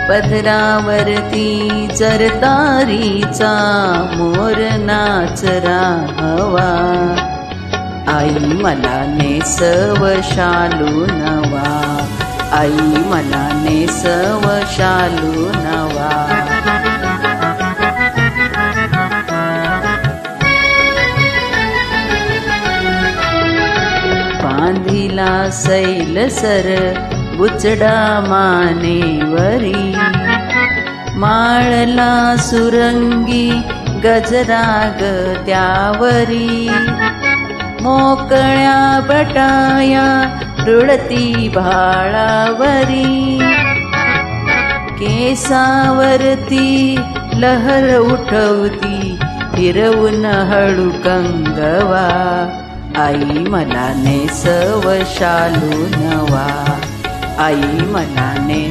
पदरावरती चरतारीचा मोर नाच राहावा. आई मला नेसव शालू नवा, आई मला नेसव शालू नवा. बांधिला सैल सर बुचडा मानेवरी, माळला सुरंगी गजरा ग त्यावरी. मोकळ्या बटाया रुळती भाळावरी, केसावरती लहर उठवती फिरवून हळू कंगवा. आई मला नेसव शालू नवा, आई मला